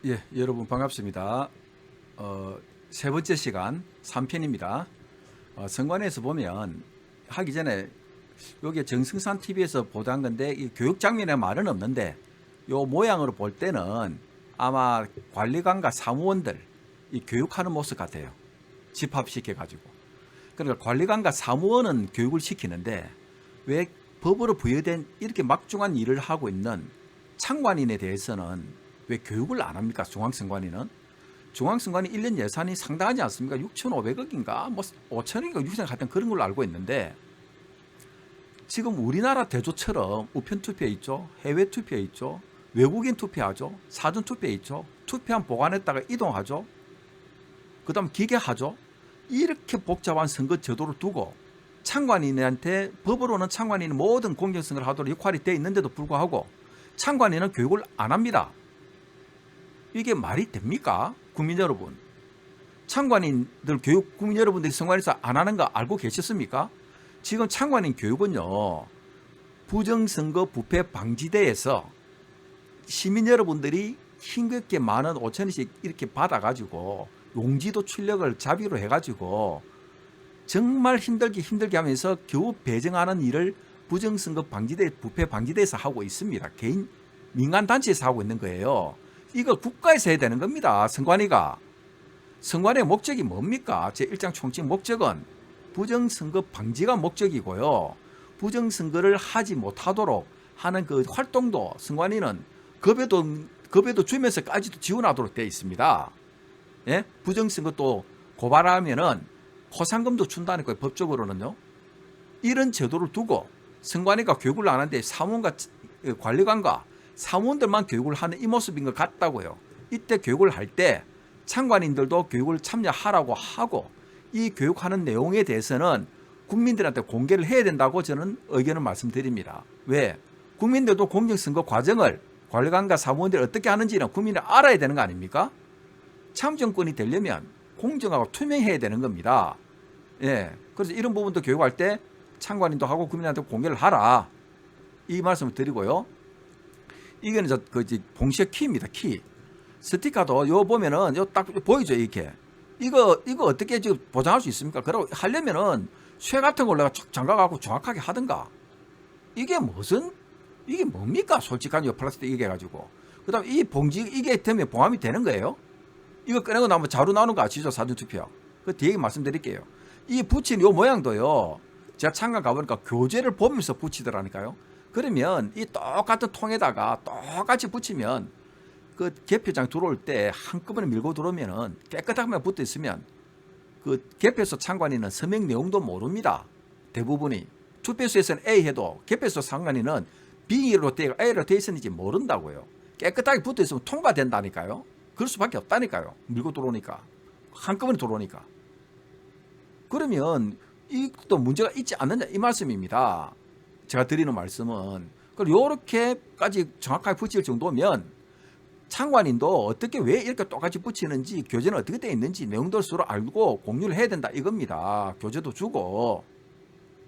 예, 여러분 반갑습니다. 세 번째 시간 3편입니다. 선관위에서 보면 하기 전에 요게 정승산 TV에서 보도한 건데 이 교육 장면에 말은 없는데 요 모양으로 볼 때는 아마 관리관과 사무원들 이 교육하는 모습 같아요. 집합시켜 가지고. 그러니까 관리관과 사무원은 교육을 시키는데 왜 법으로 부여된 이렇게 막중한 일을 하고 있는 창관인에 대해서는 왜 교육을 안 합니까? 중앙선관위는. 중앙선관위 1년 예산이 상당하지 않습니까? 6,500억인가 뭐 5천억인가 6천억 같은 그런 걸로 알고 있는데 지금 우리나라 대조처럼 우편 투표에 있죠. 해외 투표에 있죠. 외국인 투표하죠. 사전 투표에 있죠. 투표한 보관했다가 이동하죠. 그 다음 기계하죠. 이렇게 복잡한 선거 제도를 두고 창관인한테 법으로는 창관인이 모든 공정선거를 하도록 역할이 되어 있는데도 불구하고 창관인은 교육을 안 합니다. 이게 말이 됩니까? 국민 여러분. 창관인들 교육 국민 여러분들이 선관위에서 안 하는 거 알고 계셨습니까? 지금 창관인 교육은요. 부정선거 부패 방지대에서 시민 여러분들이 힘겹게 많은 5천원씩 이렇게 받아가지고 용지도 출력을 자비로 해가지고 정말 힘들게 하면서 겨우 배정하는 일을 부정선거 방지대 부패 방지대에서 하고 있습니다. 개인 민간단체에서 하고 있는 거예요. 이거 국가에서 해야 되는 겁니다. 선관위가. 선관위의 목적이 뭡니까? 제1장 총칙 목적은 부정선거 방지가 목적이고요. 부정선거를 하지 못하도록 하는 그 활동도 선관위는 급여도 주면서까지도 지원하도록 되어 있습니다. 예? 부정선거 또 고발하면은 포상금도 준다는 거예요. 법적으로는요. 이런 제도를 두고 선관위가 교육을 안 하는데 사무원과 관리관과 사무원들만 교육을 하는 이 모습인 것 같다고요. 이때 교육을 할 때 창관인들도 교육을 참여하라고 하고 이 교육하는 내용에 대해서는 국민들한테 공개를 해야 된다고 저는 의견을 말씀드립니다. 왜? 국민들도 공정선거 과정을 관리관과 사무원들이 어떻게 하는지는 국민이 알아야 되는 거 아닙니까? 참정권이 되려면 공정하고 투명해야 되는 겁니다. 예. 그래서 이런 부분도 교육할 때 창관인도 하고 국민한테 공개를 하라. 이 말씀을 드리고요. 이거는 봉시의 키입니다. 키. 스티커도 요 보면은 요 딱 보이죠, 이렇게. 이거 어떻게 지금 보장할 수 있습니까? 그러고 하려면은 쇠 같은 걸 내가 장가 갖고 정확하게 하든가. 이게 뭡니까? 솔직한 요 플라스틱 이게 가지고. 그다음 이 봉지 이게 되면 봉함이 되는 거예요. 이거 꺼내고 나면 자루 나오는 거 아시죠? 사전투표. 그 뒤에 말씀드릴게요. 이 붙인 요 모양도요. 제가 창간 가보니까 교재를 보면서 붙이더라니까요. 그러면 이 똑같은 통에다가 똑같이 붙이면 그 개표장 들어올 때 한꺼번에 밀고 들어오면은 깨끗하게 붙어 있으면 그 개표소 창관인은 서명 내용도 모릅니다. 대부분이. 투표소에서는 A 해도 개표소 창관인은 B로 A로 되어 있었는지 모른다고요. 깨끗하게 붙어 있으면 통과된다니까요. 그럴 수밖에 없다니까요. 밀고 들어오니까. 한꺼번에 들어오니까. 그러면 이것도 문제가 있지 않느냐 이 말씀입니다. 제가 드리는 말씀은. 이렇게까지 정확하게 붙일 정도면 창관인도 어떻게 왜 이렇게 똑같이 붙이는지 교재는 어떻게 되어 있는지 내용들 서로 알고 공유를 해야 된다 이겁니다. 교재도 주고.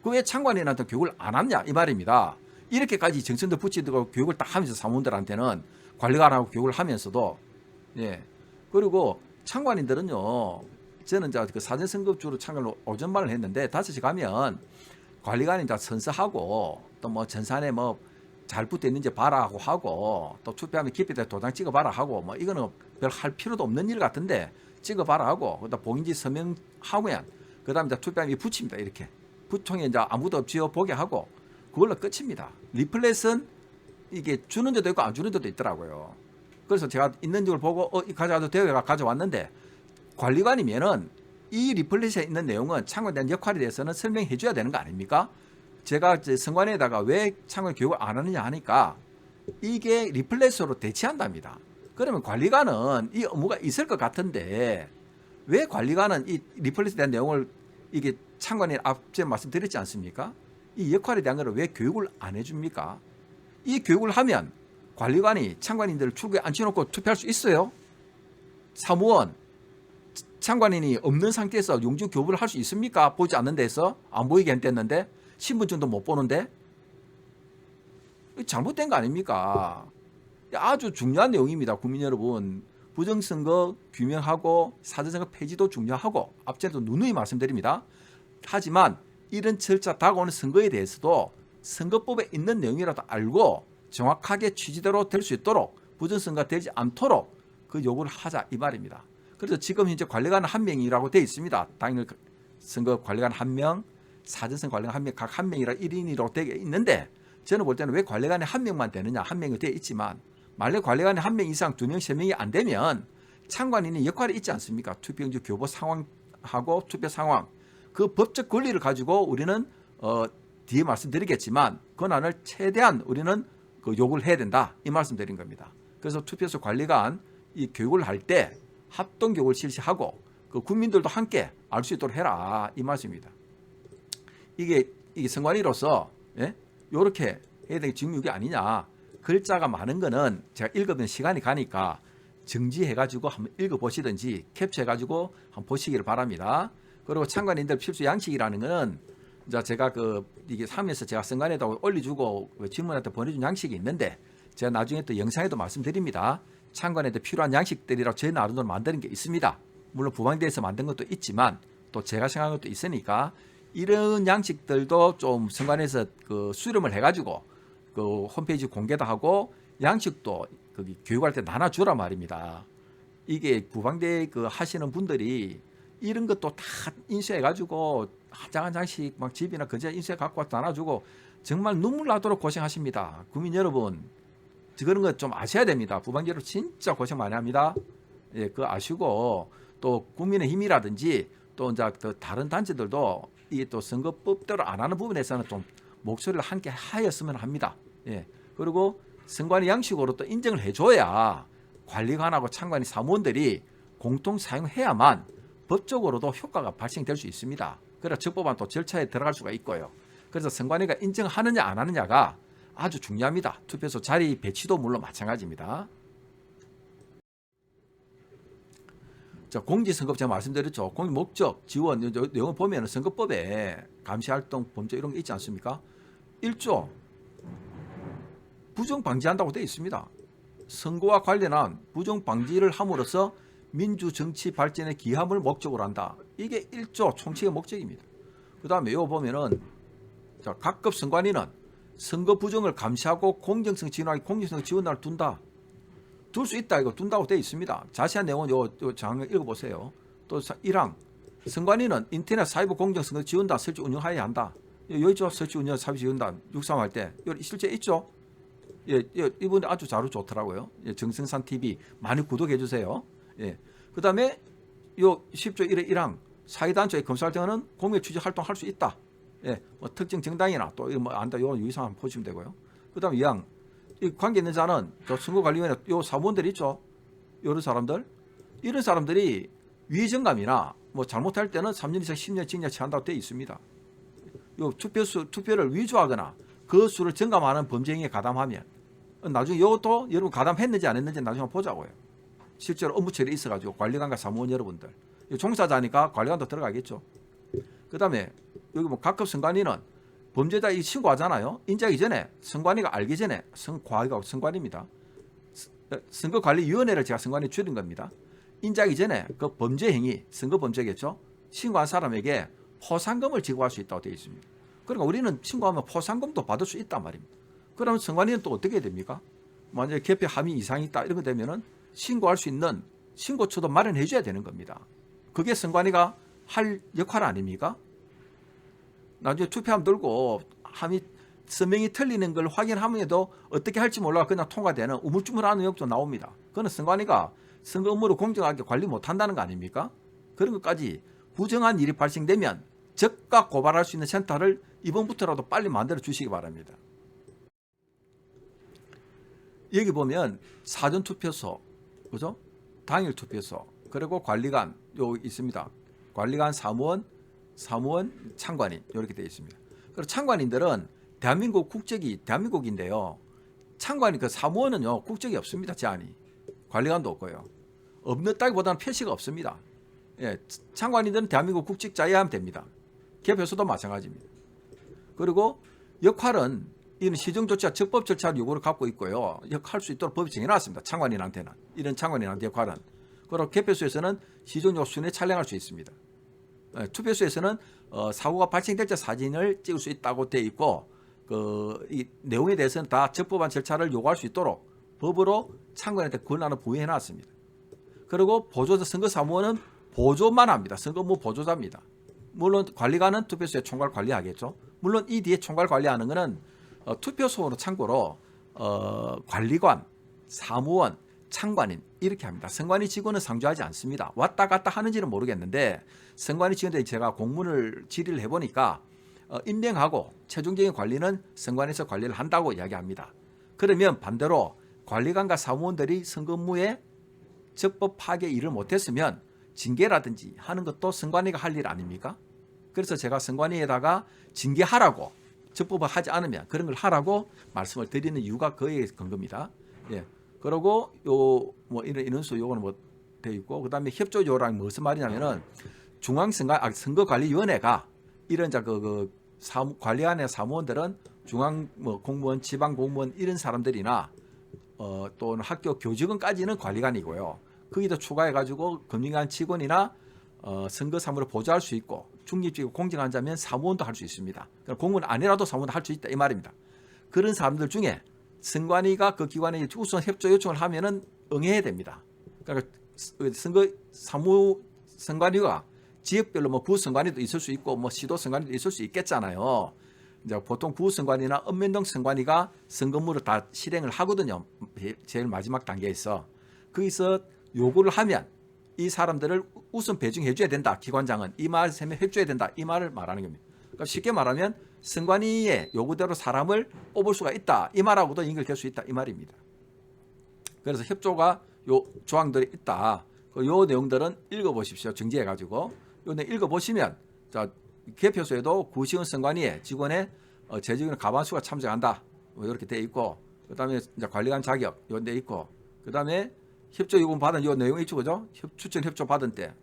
그 왜 창관인한테 교육을 안 하냐 이 말입니다. 이렇게까지 정성들 붙이고 교육을 딱 하면서 사무원들한테는 관리관하고 교육을 하면서도 예. 그리고 창관인들은요. 저는 그 사전선거주로 창관을 오전반을 했는데 5시 가면 관리관이 선서하고 또 뭐 전산에 뭐 잘 붙어 있는지 봐라 하고 또 투표하면 기표대 도장 찍어봐라 하고 뭐 이거는 별 할 필요도 없는 일 같은데 찍어봐라 하고 그다음 봉인지 서명하면 그다음 이제 투표함이 붙입니다. 이렇게 부통에 이제 아무도 없지요 보게 하고 그걸로 끝입니다. 리플렛은 이게 주는 데도 있고 안 주는 데도 있더라고요. 그래서 제가 있는 걸 보고 가져와도 돼요. 가져왔는데 관리관이면은 이 리플렛에 있는 내용은 창관에 대한 역할에 대해서는 설명해 줘야 되는 거 아닙니까? 제가 선관위에다가 왜 창관 교육을 안 하느냐 하니까 이게 리플렛으로 대체한답니다. 그러면 관리관은 이 업무가 있을 것 같은데 왜 관리관은 이 리플렛에 대한 내용을 이게 창관이 앞서 말씀드렸지 않습니까? 이 역할에 대한 거를 왜 교육을 안 해줍니까? 이 교육을 하면 관리관이 창관인들을 출구에 앉혀놓고 투표할 수 있어요? 사무원, 창관인이 없는 상태에서 용지 교부를 할 수 있습니까? 보지 않는 데서 안 보이게 했댔는데 신분증도 못 보는데 잘못된 거 아닙니까? 아주 중요한 내용입니다. 국민 여러분. 부정선거 규명하고 사전선거 폐지도 중요하고 앞전에도 누누이 말씀드립니다. 하지만 이런 절차 다가오는 선거에 대해서도 선거법에 있는 내용이라도 알고 정확하게 취지대로 될 수 있도록 부정선거가 되지 않도록 그 요구를 하자 이 말입니다. 그래서 지금 현재 관리관 한 명이라고 되어 있습니다. 당일 선거 관리관 한 명, 사전선거 관리관 한 명, 각 한 명이라 1인으로 되어 있는데 저는 볼 때는 왜 관리관에 한 명만 되느냐, 한 명이 되어 있지만 만약 관리관에 한 명 이상 2명, 3명이 안 되면 참관인의 역할이 있지 않습니까? 투표용지 교부 상황하고 투표 상황 그 법적 권리를 가지고 우리는 뒤에 말씀드리겠지만 권한을 최대한 우리는 그 요구를 해야 된다 이 말씀드린 겁니다. 그래서 투표소 관리관 이 교육을 할 때 합동 교육을 실시하고 그 국민들도 함께 알 수 있도록 해라 이 말씀입니다. 이게 선관위로서 이렇게 해야 되는 직무유기 아니냐. 글자가 많은 거는 제가 읽으면 시간이 가니까 정지해가지고 한번 읽어보시든지 캡처해가지고 한번 보시기를 바랍니다. 그리고 참관인들 필수 양식이라는 거는 제가 이게 하면서 제가 선관위에다 올려주고 질문한테 보내준 양식이 있는데 제가 나중에 또 영상에도 말씀드립니다. 참관인들 필요한 양식들이라고 제 나름대로 만드는 게 있습니다. 물론 부방대에서 만든 것도 있지만 또 제가 생각한 것도 있으니까 이런 양식들도 좀 선관위에서 수렴을 해가지고 그 홈페이지 공개도 하고 양식도 거기 교육할 때 나눠주라 말입니다. 이게 부방대 하시는 분들이 이런 것도 다 인쇄해가지고 한 장 한 장씩 막 집이나 그제 인쇄 갖고 와서 나눠주고 정말 눈물 나도록 고생하십니다. 국민 여러분, 그런 거 좀 아셔야 됩니다. 부방대로 진짜 고생 많이 합니다. 예, 그거 아시고 또 국민의힘이라든지 또 이제 다른 단체들도 이 또 선거법대로 안 하는 부분에서는 좀 목소리를 함께 하였으면 합니다. 예. 그리고 선관위 양식으로 또 인정을 해줘야 관리관하고 참관위 사무원들이 공통 사용해야만 법적으로도 효과가 발생될 수 있습니다. 그래서 적법한 또 절차에 들어갈 수가 있고요. 그래서 선관위가 인정하느냐 안 하느냐가 아주 중요합니다. 투표소 자리 배치도 물론 마찬가지입니다. 자, 공직선거 제가 말씀드렸죠. 공익 목적, 지원, 내용을 보면 선거법에 감시활동, 범죄 이런 게 있지 않습니까? 1조 부정 방지한다고 되어 있습니다. 선거와 관련한 부정 방지를 함으로써 민주 정치 발전에 기함을 목적으로 한다. 이게 1조 총칙의 목적입니다. 그 다음에 이거 보면은 자, 각급 선관위는 선거 부정을 감시하고 공정성 진화하기 공정성 지원을 둔다. 둘 수 있다 이거 둔다고 되어 있습니다. 자세한 내용은 요 장을 읽어보세요. 또 1항 선관위는 인터넷 사이버 공정성을 지원단 설치 운영하여야 한다. 여기 있죠. 설치 운영 사비 지원단 육삼할 때 여기 실제 있죠. 예, 이분이 아주 자료 좋더라고요. 예, 정승산 TV 많이 구독해 주세요. 예, 그 다음에 요 10조 1의 1항 사회단체의 검사활동은 공익 취재 활동할 수 있다. 예, 뭐 특정 정당이나 또 이런 뭐 안다 요 유의사항 한번 보시면 되고요. 그 다음 2항 이 관계 있는 자는 선거관리위원회 요 사무원들 있죠. 이런 사람들이 위정감이나 뭐 잘못할 때는 3년 이상 10년 징역 처한다고 되어 있습니다. 요 투표를 위조하거나 그 수를 증감하는 범죄 행위에 가담하면 나중에 이것도 여러분 가담했는지 안 했는지 나중에 보자고요. 실제로 업무 처리에 있어가지고 관리관과 사무원 여러분들 종사자니까 관리관도 들어가겠죠. 그 다음에 여기 뭐 각급 선관위는 범죄자 이 신고하잖아요. 인지하기 전에 선관위가 알기 전에 선관위입니다. 선거관리위원회를 제가 선관위에 줄인 겁니다. 인지하기 전에 그 범죄 행위, 선거 범죄겠죠. 신고한 사람에게 포상금을 지급할 수 있다고 되어 있습니다. 그러니까 우리는 신고하면 포상금도 받을 수 있단 말입니다. 그러면 선관위는 또 어떻게 해야 됩니까? 만약에 개표 함의 이상이 있다 이런 거 되면은 신고할 수 있는 신고처도 마련해 줘야 되는 겁니다. 그게 선관위가 할 역할 아닙니까? 나중에 투표함 들고 함이 서명이 틀리는 걸 확인하면서도 어떻게 할지 몰라 그냥 통과되는 우물쭈물하는 역도 나옵니다. 그건 선관위가 선거 업무를 공정하게 관리 못한다는 거 아닙니까? 그런 것까지 부정한 일이 발생되면 즉각 고발할 수 있는 센터를 이번부터라도 빨리 만들어 주시기 바랍니다. 여기 보면 사전투표소, 그죠? 당일 투표소, 그리고 관리관 요 있습니다. 관리관 사무원, 참관인 이렇게 되어 있습니다. 그리고 참관인들은 대한민국 국적이 대한민국인데요. 참관인 그 사무원은요 국적이 없습니다. 제한이 관리관도 없고요. 없는다기보다는 표시가 없습니다. 예, 참관인들은 대한민국 국적자여야 하면 됩니다. 개표소도 마찬가지입니다. 그리고 역할은 이는 시정 조치와 적법 절차 요구를 갖고 있고요. 할 수 있도록 법이 정해놨습니다. 창관인한테는. 이런 창관인한테 역할은. 그리고 개표소에서는 시정조가 순회 촬영할 수 있습니다. 투표소에서는 사고가 발생될 때 사진을 찍을 수 있다고 되어 있고 이 내용에 대해서는 다 적법한 절차를 요구할 수 있도록 법으로 창관한테 권한을 부여해 놨습니다. 그리고 보조자 선거사무원은 보조만 합니다. 선거무 보조자입니다. 물론 관리관은 투표소의 총괄 관리하겠죠. 물론 이 뒤에 총괄 관리하는 것은 투표소로 참고로 관리관, 사무원, 창관인 이렇게 합니다. 선관위 직원은 상주하지 않습니다. 왔다 갔다 하는지는 모르겠는데 선관위 직원들이 제가 공문을 질의를 해보니까 임명하고 최종적인 관리는 선관위에서 관리를 한다고 이야기합니다. 그러면 반대로 관리관과 사무원들이 선거 업무에 적법 파괴 일을 못했으면 징계라든지 하는 것도 선관위가 할 일 아닙니까? 그래서 제가 선관위에다가 징계하라고 적법을 하지 않으면 그런 걸 하라고 말씀을 드리는 이유가 그에 근거입니다. 예. 그리고 뭐 이런 인원수 요거는 뭐 돼 있고 그다음에 협조 요랑 무슨 말이냐면은 선거관리위원회가 이런 관리안의 사무원들은 중앙 뭐 공무원, 지방 공무원 이런 사람들이나 또는 학교 교직원까지는 관리관이고요. 거기다 추가해 가지고 금융기관 직원이나 선거 사무를 보조할 수 있고 중립적이고 공정한 자면 사무원도 할 수 있습니다. 그러니까 공무원 아니라도 사무원도 할 수 있다 이 말입니다. 그런 사람들 중에 선관위가 그 기관에 우선 협조 요청을 하면은 응해야 됩니다. 그러니까 선관위가 지역별로 뭐 구선관위도 있을 수 있고 뭐 시도 선관위도 있을 수 있겠잖아요. 이제 보통 구선관위나 읍면동 선관위가 선거 업무를 다 실행을 하거든요. 제일 마지막 단계에서 거기서 요구를 하면 이 사람들을 우선 배정해 줘야 된다. 기관장은 이 말을 해 줘야 된다. 이 말을 말하는 겁니다. 그러니까 쉽게 말하면 선관위의 요구대로 사람을 뽑을 수가 있다. 이 말하고도 연결될 수 있다. 이 말입니다. 그래서 협조가 요 조항들이 있다. 요 내용들은 읽어보십시오. 정지해 가지고 요 내용 읽어보시면 자 개표소에도 구시원 선관위의 직원의 재직원 과반수가 참석한다. 뭐 이렇게 돼 있고 그다음에 이제 관리관 자격 요 돼 있고 그다음에 협조 요구 받은 요 내용이 있죠, 그죠? 추천 협조 받은 때,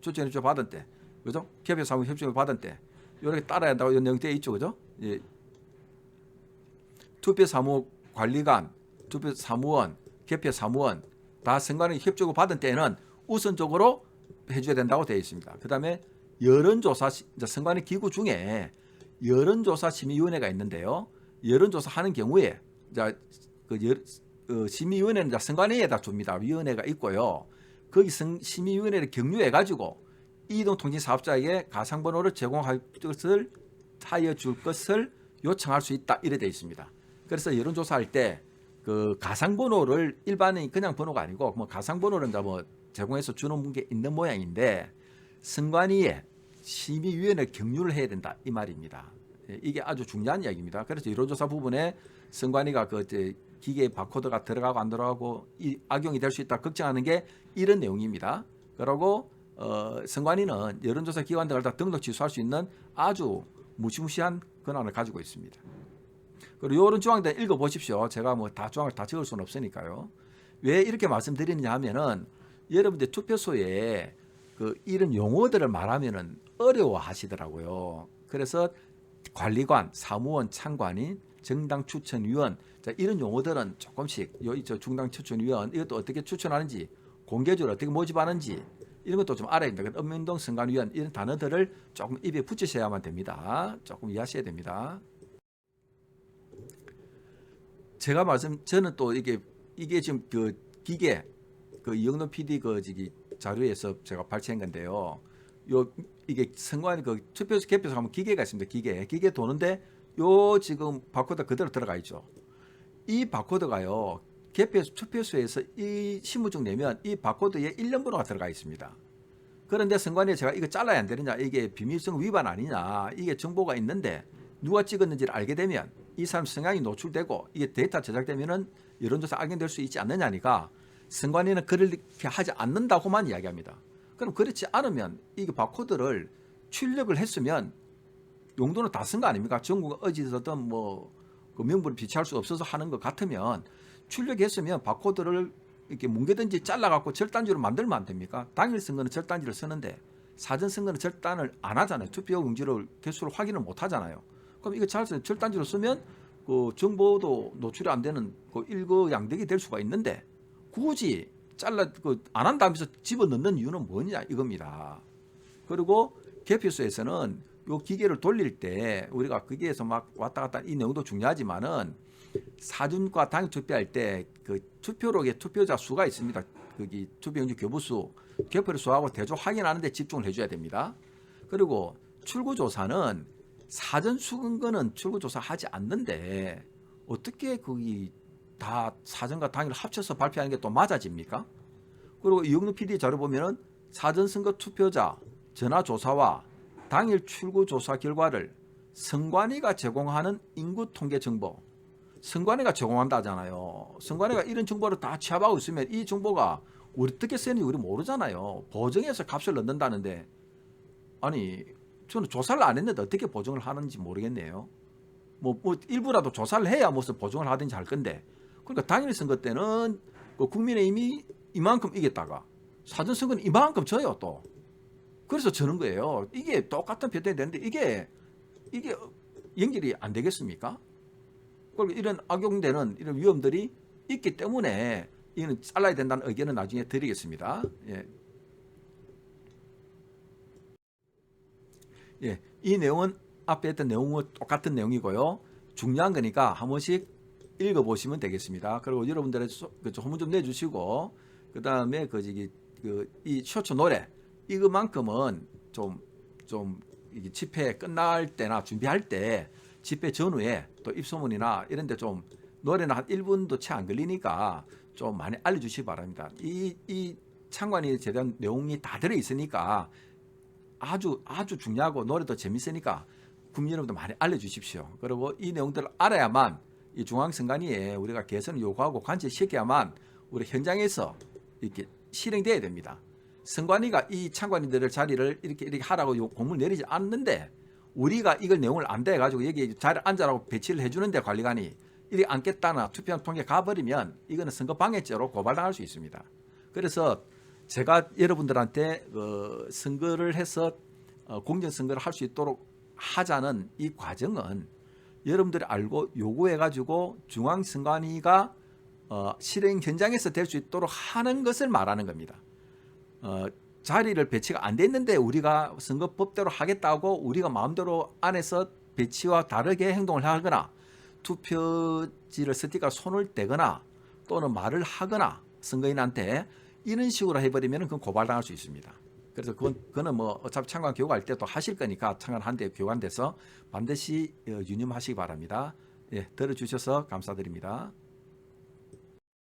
그죠? 개표 사무 협조 받은 때 이렇게 따라야 한다고 요 내용 돼 있죠, 그죠? 예. 투표 사무 관리관, 투표 사무원, 개표 사무원 다 선관위 협조 요구 받은 때는 우선적으로 해줘야 된다고 되어 있습니다. 그다음에 여론조사 선관위 기구 중에 여론조사 심의위원회가 있는데요. 여론조사 하는 경우에 심의위원회는 선관위에다 줍니다. 위원회가 있고요. 거기 심의위원회를 격려해 가지고 이동통신 사업자에게 가상번호를 제공할 것을 하여 줄 것을 요청할 수 있다 이래 되어 있습니다. 그래서 여론조사할 때 그 가상번호를 일반인 그냥 번호가 아니고 뭐 가상번호를 뭐 제공해서 주는 게 있는 모양인데 선관위에 심의위원회를 격려를 해야 된다 이 말입니다. 이게 아주 중요한 이야기입니다. 그래서 여론조사 부분에 선관위가 기계에 바코드가 들어가고 안 들어가고 악용이 될 수 있다 걱정하는 게 이런 내용입니다. 그리고 선관위는 여론조사 기관들을 다 등록 취소할 수 있는 아주 무시무시한 권한을 가지고 있습니다. 그리고 이런 조항들 읽어보십시오. 제가 뭐 다 조항을 다 적을 수는 없으니까요. 왜 이렇게 말씀드리느냐 하면은 여러분들 투표소에 이런 용어들을 말하면은 어려워하시더라고요. 그래서 관리관, 사무원, 창관인, 정당 추천위원 이런 용어들은 조금씩 중당 추천위원 이것도 어떻게 추천하는지 공개적으로 어떻게 모집하는지 이런 것도 좀 알아야 됩니다. 읍면동 선관위원 이런 단어들을 조금 입에 붙이셔야만 됩니다. 조금 이해하셔야 됩니다. 제가 저는 또 이게 지금 기계 이영돈 PD 자료에서 제가 발췌한 건데요. 이게 선관위 투표소 개표소 하면 기계가 있습니다. 기계 도는데 지금 바코드 그대로 들어가 있죠. 이 바코드가요. 투표소에서 이 신분증 내면 이 바코드에 일련 번호가 들어가 있습니다. 그런데 선관위에 제가 이거 잘라야 안 되느냐, 이게 비밀성 위반 아니냐, 이게 정보가 있는데 누가 찍었는지를 알게 되면 이 사람 성향이 노출되고 이게 데이터 제작되면은 여론조사 악용될 수 있지 않느냐니까 선관위는 그렇게 하지 않는다고만 이야기합니다. 그럼 그렇지 않으면 이게 바코드를 출력을 했으면 용도는 다 쓴 거 아닙니까? 전국 어디서든 그 명부를 비치할 수 없어서 하는 것 같으면 출력했으면 바코드를 이렇게 뭉개든지 잘라갖고 절단지로 만들면 안 됩니까? 당일 선거는 절단지를 쓰는데 사전 선거는 절단을 안 하잖아요. 투표 용지를 개수를 확인을 못 하잖아요. 그럼 이거 절단지로 쓰면 그 정보도 노출이 안 되는 그 일거양득이 될 수가 있는데 굳이 안 한다면서 집어넣는 이유는 뭐냐 이겁니다. 그리고 개표소에서는 요 기계를 돌릴 때 우리가 거기에서 막 왔다 갔다 이 내용도 중요하지만은 사전과 당일 투표할 때 그 투표록에 투표자 수가 있습니다. 거기 투표용지 교부수, 개표를 수하고 대조 확인하는 데 집중을 해줘야 됩니다. 그리고 출구조사는 사전 수근거는 출구조사 하지 않는데 어떻게 거기 다 사전과 당일 합쳐서 발표하는 게 또 맞아집니까? 그리고 이영루 PD 자료 보면은 사전선거 투표자 전화조사와 당일 출구조사 결과를 선관위가 제공하는 인구 통계 정보, 선관위가 제공한다잖아요. 선관위가 이런 정보를 다 취합하고 있으면 이 정보가 어떻게 쓰는지 우리 모르잖아요. 보정해서 값을 넣는다는데 아니 저는 조사를 안 했는데 어떻게 보정을 하는지 모르겠네요. 뭐 일부라도 조사를 해야 무슨 보정을 하든지 할 건데 그러니까 당일 선거 때는 그 국민의힘이 이만큼 이겼다가 사전 선거는 이만큼 져요 또. 그래서 저는 거예요. 이게 똑같은 표현이 되는데 이게 연결이 안 되겠습니까? 그리고 이런 악용되는 이런 위험들이 있기 때문에 이는 잘라야 된다는 의견은 나중에 드리겠습니다. 예. 예, 이 내용은 앞에 했던 내용과 똑같은 내용이고요. 중요한 거니까 한 번씩 읽어보시면 되겠습니다. 그리고 여러분들의 소문 좀 내주시고 그 다음에 이 쇼츠 노래 이것만큼은 좀 집회 끝날 때나 준비할 때 집회 전후에 또 입소문이나 이런 데 좀 노래는 한 1분도 채 안 걸리니까 좀 많이 알려주시기 바랍니다. 이 창관에 대한 내용이 다 들어있으니까 아주 중요하고 노래도 재밌으니까 국민 여러분들 많이 알려주십시오. 그리고 이 내용들을 알아야만 이 중앙선관위에 우리가 개선을 요구하고 관철시켜야만 우리 현장에서 이렇게 실행돼야 됩니다. 선관위가 이 창관인들의 자리를 이렇게 하라고 공문을 내리지 않는데 우리가 이걸 내용을 안 돼가지고 여기 자리에 앉아라고 배치를 해주는데 관리관이 이렇게 앉겠다나 투표한 통계 가버리면 이거는 선거방해죄로 고발당할 수 있습니다. 그래서 제가 여러분들한테 선거를 해서 공정선거를 할 수 있도록 하자는 이 과정은 여러분들이 알고 요구해가지고 중앙선관위가 실행 현장에서 될 수 있도록 하는 것을 말하는 겁니다. 자리를 배치가 안 됐는데 우리가 선거법대로 하겠다고 우리가 마음대로 안에서 배치와 다르게 행동을 하거나 투표지를 스티커 손을 떼거나 또는 말을 하거나 선거인한테 이런 식으로 해버리면 그건 고발당할 수 있습니다. 그래서 그거는 뭐 어차피 창관 교육할 때도 하실 거니까 창관한데 교관돼서 반드시 유념하시기 바랍니다. 예, 들어주셔서 감사드립니다.